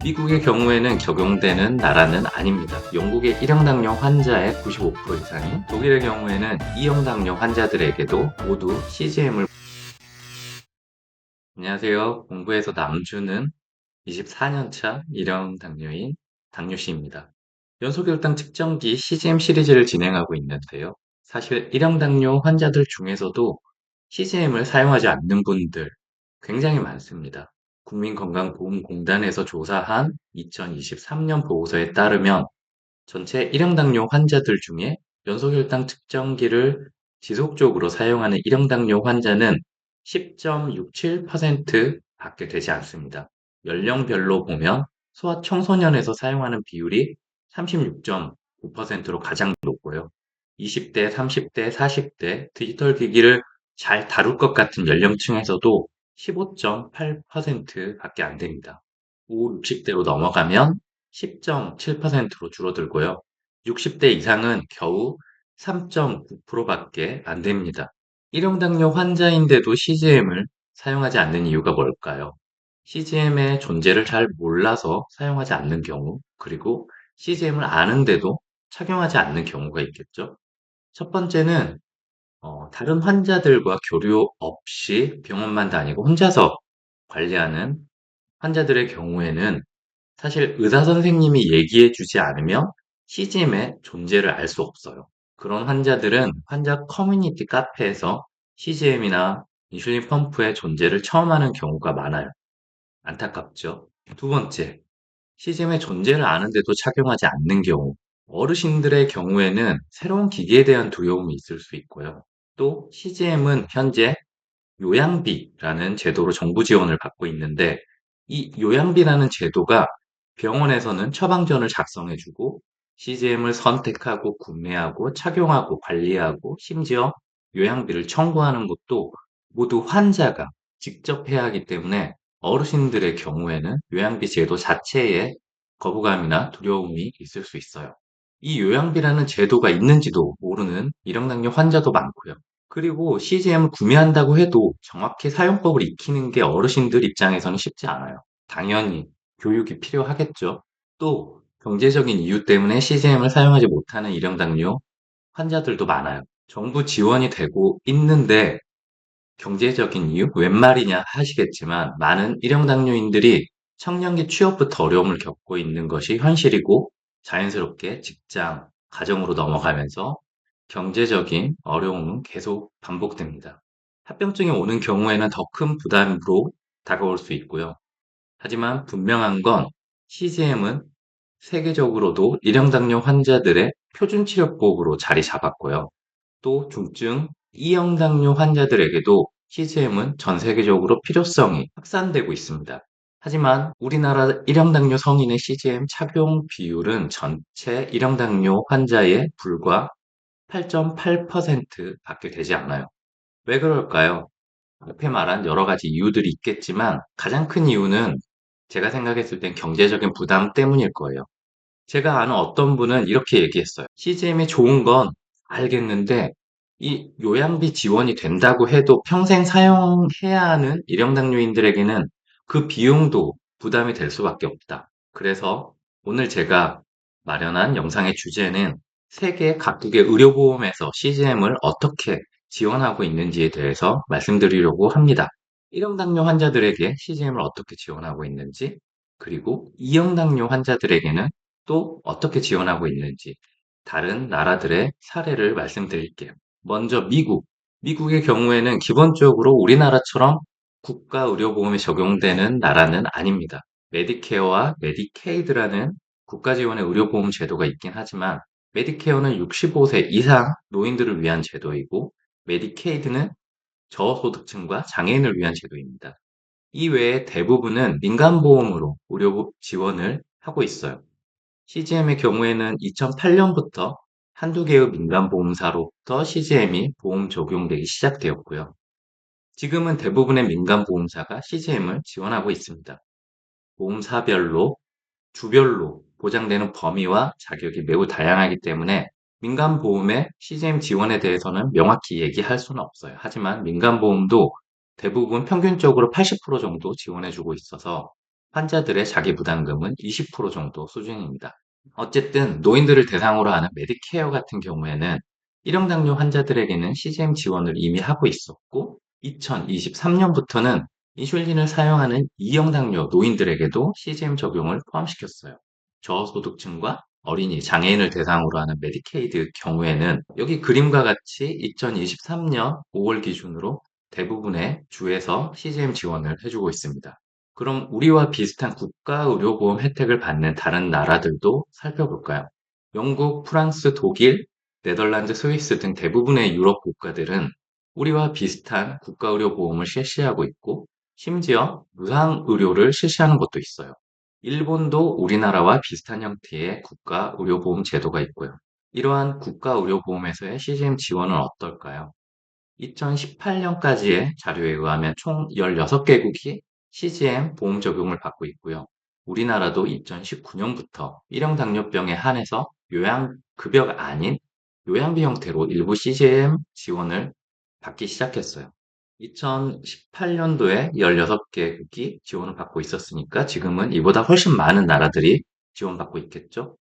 미국의 경우에는 적용되는 나라는 아닙니다. 영국의 1형 당뇨 환자의 95% 이상이, 독일의 경우에는 2형 당뇨 환자들에게도 모두 CGM을. 안녕하세요. 공부에서 남주는 24년차 1형 당뇨인 당뇨씨입니다. 연소혈당 측정기 CGM 시리즈를 진행하고 있는데요. 사실 1형 당뇨 환자들 중에서도 CGM을 사용하지 않는 분들 굉장히 많습니다. 국민건강보험공단에서 조사한 2023년 보고서에 따르면 전체 1형 당뇨 환자들 중에 연소혈당 측정기를 지속적으로 사용하는 1형 당뇨 환자는 10.67% 밖에 되지 않습니다. 연령별로 보면 소아청소년에서 사용하는 비율이 36.9%로 가장 높고요. 20대, 30대, 40대 디지털 기기를 잘 다룰 것 같은 연령층에서도 15.8% 밖에 안 됩니다. 5, 60대로 넘어가면 10.7%로 줄어들고요. 60대 이상은 겨우 3.9%밖에 안 됩니다. 1형 당뇨 환자인데도 CGM을 사용하지 않는 이유가 뭘까요? CGM의 존재를 잘 몰라서 사용하지 않는 경우, 그리고 CGM을 아는데도 착용하지 않는 경우가 있겠죠. 첫 번째는 다른 환자들과 교류 없이 병원만 다니고 혼자서 관리하는 환자들의 경우에는 사실 의사 선생님이 얘기해 주지 않으면 CGM의 존재를 알 수 없어요. 그런 환자들은 환자 커뮤니티 카페에서 CGM이나 인슐린 펌프의 존재를 처음 하는 경우가 많아요. 안타깝죠. 두 번째, CGM의 존재를 아는데도 착용하지 않는 경우. 어르신들의 경우에는 새로운 기기에 대한 두려움이 있을 수 있고요. 또 CGM은 현재 요양비라는 제도로 정부 지원을 받고 있는데, 이 요양비라는 제도가 병원에서는 처방전을 작성해주고 CGM을 선택하고 구매하고 착용하고 관리하고 심지어 요양비를 청구하는 것도 모두 환자가 직접 해야 하기 때문에 어르신들의 경우에는 요양비 제도 자체에 거부감이나 두려움이 있을 수 있어요. 이 요양비라는 제도가 있는지도 모르는 일형당뇨 환자도 많고요. 그리고 CGM을 구매한다고 해도 정확히 사용법을 익히는 게 어르신들 입장에서는 쉽지 않아요. 당연히 교육이 필요하겠죠. 또 경제적인 이유 때문에 CGM을 사용하지 못하는 일형 당뇨 환자들도 많아요. 정부 지원이 되고 있는데 경제적인 이유? 웬 말이냐 하시겠지만 많은 일형 당뇨인들이 청년기 취업부터 어려움을 겪고 있는 것이 현실이고 자연스럽게 직장, 가정으로 넘어가면서 경제적인 어려움은 계속 반복됩니다. 합병증이 오는 경우에는 더 큰 부담으로 다가올 수 있고요. 하지만 분명한 건 CGM은 세계적으로도 일형 당뇨 환자들의 표준 치료법으로 자리 잡았고요. 또 중증 2형 당뇨 환자들에게도 CGM은 전 세계적으로 필요성이 확산되고 있습니다. 하지만 우리나라 1형 당뇨 성인의 CGM 착용 비율은 전체 1형 당뇨 환자의 불과 8.8% 밖에 되지 않아요. 왜 그럴까요? 앞에 말한 여러 가지 이유들이 있겠지만 가장 큰 이유는 제가 생각했을 땐 경제적인 부담 때문일 거예요. 제가 아는 어떤 분은 이렇게 얘기했어요. CGM이 좋은 건 알겠는데 이 요양비 지원이 된다고 해도 평생 사용해야 하는 일형당뇨인들에게는 그 비용도 부담이 될 수밖에 없다. 그래서 오늘 제가 마련한 영상의 주제는 세계 각국의 의료보험에서 CGM을 어떻게 지원하고 있는지에 대해서 말씀드리려고 합니다. 1형 당뇨 환자들에게 CGM을 어떻게 지원하고 있는지, 그리고 2형 당뇨 환자들에게는 또 어떻게 지원하고 있는지 다른 나라들의 사례를 말씀드릴게요. 먼저 미국. 미국의 경우에는 기본적으로 우리나라처럼 국가의료보험이 적용되는 나라는 아닙니다. 메디케어와 메디케이드라는 국가 지원의 의료보험 제도가 있긴 하지만 메디케어는 65세 이상 노인들을 위한 제도이고 메디케이드는 저소득층과 장애인을 위한 제도입니다. 이 외에 대부분은 민간보험으로 의료 지원을 하고 있어요. CGM의 경우에는 2008년부터 한두 개의 민간보험사로부터 CGM이 보험 적용되기 시작되었고요. 지금은 대부분의 민간보험사가 CGM을 지원하고 있습니다. 보험사별로, 주별로 보장되는 범위와 자격이 매우 다양하기 때문에 민간보험의 CGM 지원에 대해서는 명확히 얘기할 수는 없어요. 하지만 민간보험도 대부분 평균적으로 80% 정도 지원해주고 있어서 환자들의 자기 부담금은 20% 정도 수준입니다. 어쨌든 노인들을 대상으로 하는 메디케어 같은 경우에는 1형 당뇨 환자들에게는 CGM 지원을 이미 하고 있었고 2023년부터는 인슐린을 사용하는 2형 당뇨 노인들에게도 CGM 적용을 포함시켰어요. 저소득층과 어린이, 장애인을 대상으로 하는 메디케이드 경우에는 여기 그림과 같이 2023년 5월 기준으로 대부분의 주에서 CGM 지원을 해주고 있습니다. 그럼 우리와 비슷한 국가 의료보험 혜택을 받는 다른 나라들도 살펴볼까요? 영국, 프랑스, 독일, 네덜란드, 스위스 등 대부분의 유럽 국가들은 우리와 비슷한 국가 의료보험을 실시하고 있고, 심지어 무상 의료를 실시하는 곳도 있어요. 일본도 우리나라와 비슷한 형태의 국가 의료보험 제도가 있고요. 이러한 국가 의료보험에서의 CGM 지원은 어떨까요? 2018년까지의 자료에 의하면 총 16개국이 CGM 보험 적용을 받고 있고요. 우리나라도 2019년부터 1형 당뇨병에 한해서 요양급여가 아닌 요양비 형태로 일부 CGM 지원을 받기 시작했어요. 2018년도에 16개국이 지원을 받고 있었으니까 지금은 이보다 훨씬 많은 나라들이 지원받고 있겠죠.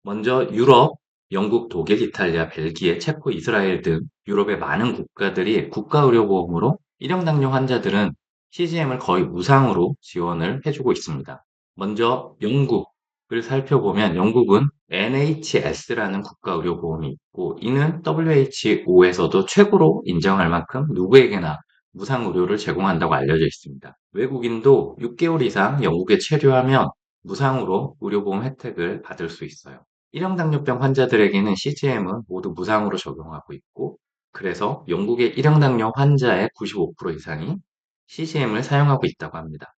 먼저 유럽, 영국, 독일, 이탈리아, 벨기에, 체코, 이스라엘 등 유럽의 많은 국가들이 국가의료보험으로 1형 당뇨 환자들은 CGM을 거의 무상으로 지원을 해주고 있습니다. 먼저 영국을 살펴보면 영국은 NHS라는 국가의료보험이 있고 이는 WHO에서도 최고로 인정할 만큼 누구에게나 무상 의료를 제공한다고 알려져 있습니다. 외국인도 6개월 이상 영국에 체류하면 무상으로 의료보험 혜택을 받을 수 있어요. 1형 당뇨병 환자들에게는 CGM은 모두 무상으로 적용하고 있고, 그래서 영국의 1형 당뇨 환자의 95% 이상이 CGM을 사용하고 있다고 합니다.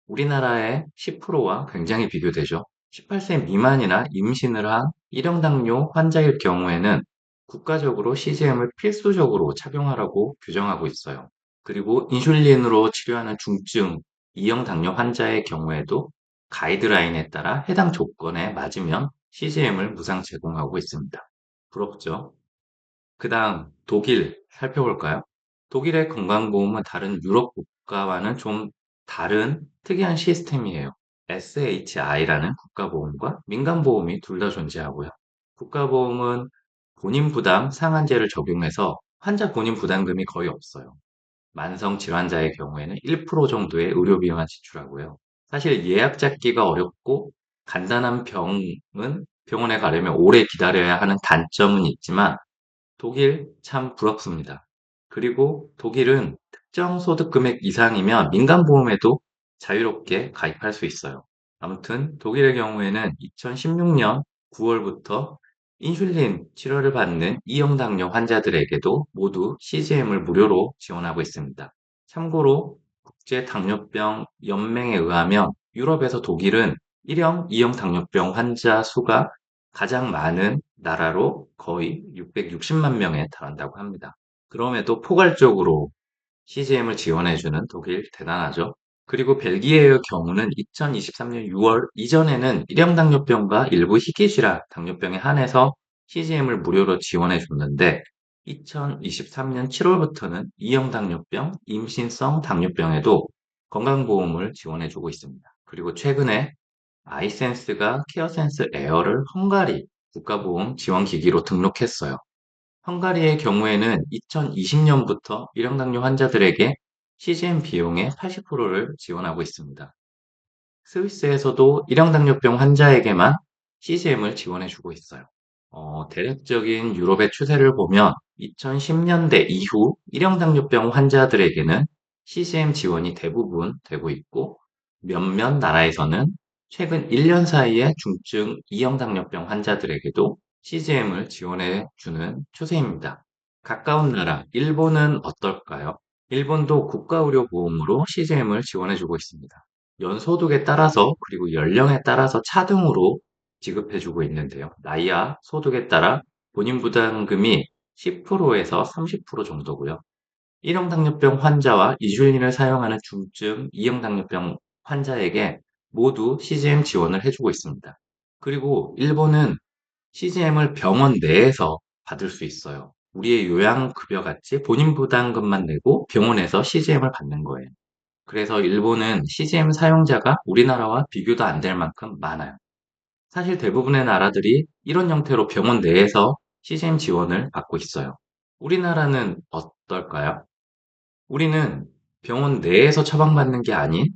우리나라의 10%와 굉장히 비교되죠. 18세 미만이나 임신을 한 1형 당뇨 환자일 경우에는 국가적으로 CGM을 필수적으로 착용하라고 규정하고 있어요. 그리고 인슐린으로 치료하는 중증 2형 당뇨 환자의 경우에도 가이드라인에 따라 해당 조건에 맞으면 CGM을 무상 제공하고 있습니다. 부럽죠? 그 다음 독일 살펴볼까요? 독일의 건강보험은 다른 유럽 국가와는 좀 다른 특이한 시스템이에요. SHI라는 국가보험과 민간보험이 둘 다 존재하고요. 국가보험은 본인 부담 상한제를 적용해서 환자 본인 부담금이 거의 없어요. 만성 질환자의 경우에는 1% 정도의 의료비만 지출하고요. 사실 예약 잡기가 어렵고 간단한 병은 병원에 가려면 오래 기다려야 하는 단점은 있지만 독일 참 부럽습니다. 그리고 독일은 특정 소득 금액 이상이면 민간보험에도 자유롭게 가입할 수 있어요. 아무튼 독일의 경우에는 2016년 9월부터 인슐린 치료를 받는 2형 당뇨 환자들에게도 모두 CGM을 무료로 지원하고 있습니다. 참고로 국제당뇨병 연맹에 의하면 유럽에서 독일은 1형, 2형 당뇨병 환자 수가 가장 많은 나라로 거의 660만 명에 달한다고 합니다. 그럼에도 포괄적으로 CGM을 지원해주는 독일 대단하죠. 그리고 벨기에의 경우는 2023년 6월 이전에는 1형 당뇨병과 일부 희귀질환 당뇨병에 한해서 CGM을 무료로 지원해 줬는데 2023년 7월부터는 2형 당뇨병, 임신성 당뇨병에도 건강보험을 지원해 주고 있습니다. 그리고 최근에 아이센스가 케어센스 에어를 헝가리 국가보험 지원기기로 등록했어요. 헝가리의 경우에는 2020년부터 1형 당뇨 환자들에게 CGM 비용의 80%를 지원하고 있습니다. 스위스에서도 1형 당뇨병 환자에게만 CGM을 지원해주고 있어요. 대략적인 유럽의 추세를 보면 2010년대 이후 1형 당뇨병 환자들에게는 CGM 지원이 대부분 되고 있고 몇몇 나라에서는 최근 1년 사이에 중증 2형 당뇨병 환자들에게도 CGM을 지원해 주는 추세입니다. 가까운 나라, 일본은 어떨까요? 일본도 국가의료보험으로 CGM을 지원해 주고 있습니다. 연소득에 따라서 그리고 연령에 따라서 차등으로 지급해 주고 있는데요. 나이와 소득에 따라 본인 부담금이 10%에서 30% 정도고요. 1형 당뇨병 환자와 인슐린을 사용하는 중증 2형 당뇨병 환자에게 모두 CGM 지원을 해주고 있습니다. 그리고 일본은 CGM을 병원 내에서 받을 수 있어요. 우리의 요양급여 같이 본인 부담금만 내고 병원에서 CGM을 받는 거예요. 그래서 일본은 CGM 사용자가 우리나라와 비교도 안 될 만큼 많아요. 사실 대부분의 나라들이 이런 형태로 병원 내에서 CGM 지원을 받고 있어요. 우리나라는 어떨까요? 우리는 병원 내에서 처방받는 게 아닌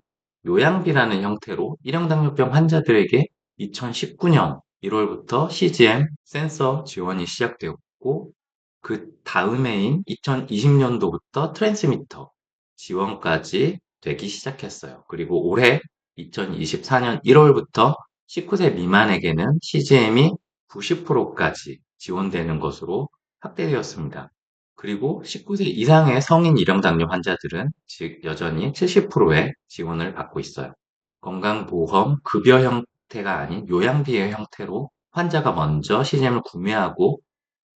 요양비라는 형태로 일형당뇨병 환자들에게 2019년 1월부터 CGM 센서 지원이 시작되었고, 그 다음해인 2020년도부터 트랜스미터 지원까지 되기 시작했어요. 그리고 올해 2024년 1월부터 19세 미만에게는 CGM이 90%까지 지원되는 것으로 확대되었습니다. 그리고 19세 이상의 성인 일형당뇨 환자들은 즉 여전히 70%의 지원을 받고 있어요. 건강보험 급여 형태가 아닌 요양비의 형태로 환자가 먼저 CGM을 구매하고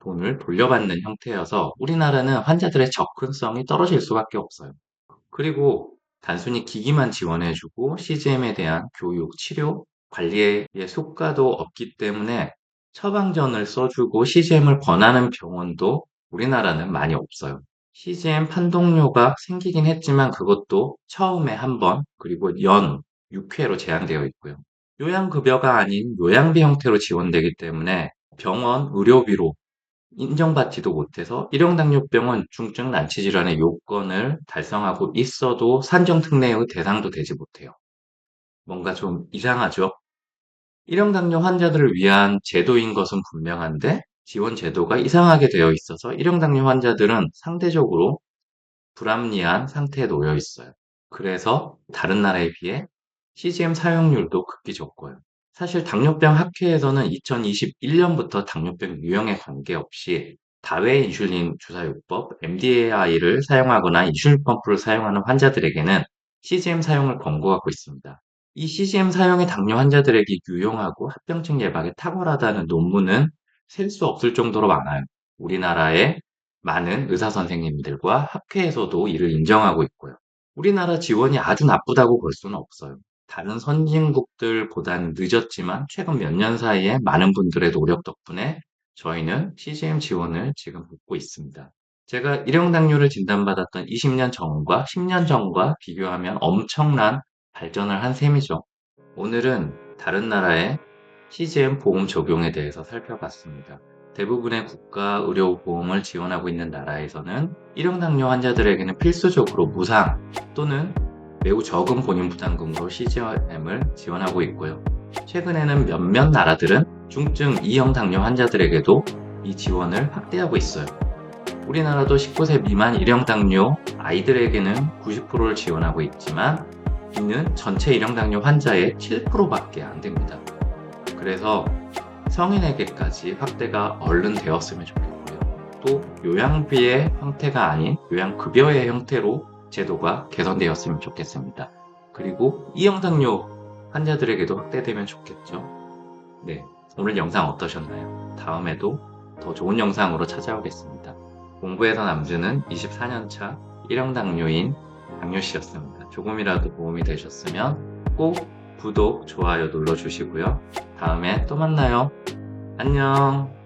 돈을 돌려받는 형태여서 우리나라는 환자들의 접근성이 떨어질 수밖에 없어요. 그리고 단순히 기기만 지원해주고 CGM에 대한 교육, 치료, 관리의 효과도 없기 때문에 처방전을 써주고 CGM을 권하는 병원도 우리나라는 많이 없어요. CGM 판독료가 생기긴 했지만 그것도 처음에 한 번, 그리고 연 6회로 제한되어 있고요. 요양급여가 아닌 요양비 형태로 지원되기 때문에 병원 의료비로 인정받지도 못해서 일형당뇨병은 중증 난치질환의 요건을 달성하고 있어도 산정특례의 대상도 되지 못해요. 뭔가 좀 이상하죠? 일형당뇨 환자들을 위한 제도인 것은 분명한데 지원 제도가 이상하게 되어 있어서 일형당뇨 환자들은 상대적으로 불합리한 상태에 놓여 있어요. 그래서 다른 나라에 비해 CGM 사용률도 극히 적고요. 사실 당뇨병 학회에서는 2021년부터 당뇨병 유형에 관계없이 다회 인슐린 주사요법 MDAI를 사용하거나 인슐린 펌프를 사용하는 환자들에게는 CGM 사용을 권고하고 있습니다. 이 CGM 사용이 당뇨 환자들에게 유용하고 합병증 예방에 탁월하다는 논문은 셀 수 없을 정도로 많아요. 우리나라의 많은 의사 선생님들과 학회에서도 이를 인정하고 있고요. 우리나라 지원이 아주 나쁘다고 볼 수는 없어요. 다른 선진국들보다는 늦었지만 최근 몇 년 사이에 많은 분들의 노력 덕분에 저희는 CGM 지원을 지금 받고 있습니다. 제가 일형당뇨를 진단받았던 20년 전과 10년 전과 비교하면 엄청난 발전을 한 셈이죠. 오늘은 다른 나라의 CGM 보험 적용에 대해서 살펴봤습니다. 대부분의 국가 의료보험을 지원하고 있는 나라에서는 일형당뇨 환자들에게는 필수적으로 무상 또는 매우 적은 본인 부담금으로 CGM을 지원하고 있고요. 최근에는 몇몇 나라들은 중증 2형 당뇨 환자들에게도 이 지원을 확대하고 있어요. 우리나라도 19세 미만 1형 당뇨 아이들에게는 90%를 지원하고 있지만 이는 전체 1형 당뇨 환자의 7%밖에 안 됩니다. 그래서 성인에게까지 확대가 얼른 되었으면 좋겠고요. 또 요양비의 형태가 아닌 요양급여의 형태로 제도가 개선되었으면 좋겠습니다. 그리고 이형당뇨 환자들에게도 확대되면 좋겠죠. 네, 오늘 영상 어떠셨나요? 다음에도 더 좋은 영상으로 찾아오겠습니다. 공부에서 남주는 24년차 1형당뇨인 당뇨씨였습니다. 조금이라도 도움이 되셨으면 꼭 구독, 좋아요 눌러주시고요. 다음에 또 만나요. 안녕.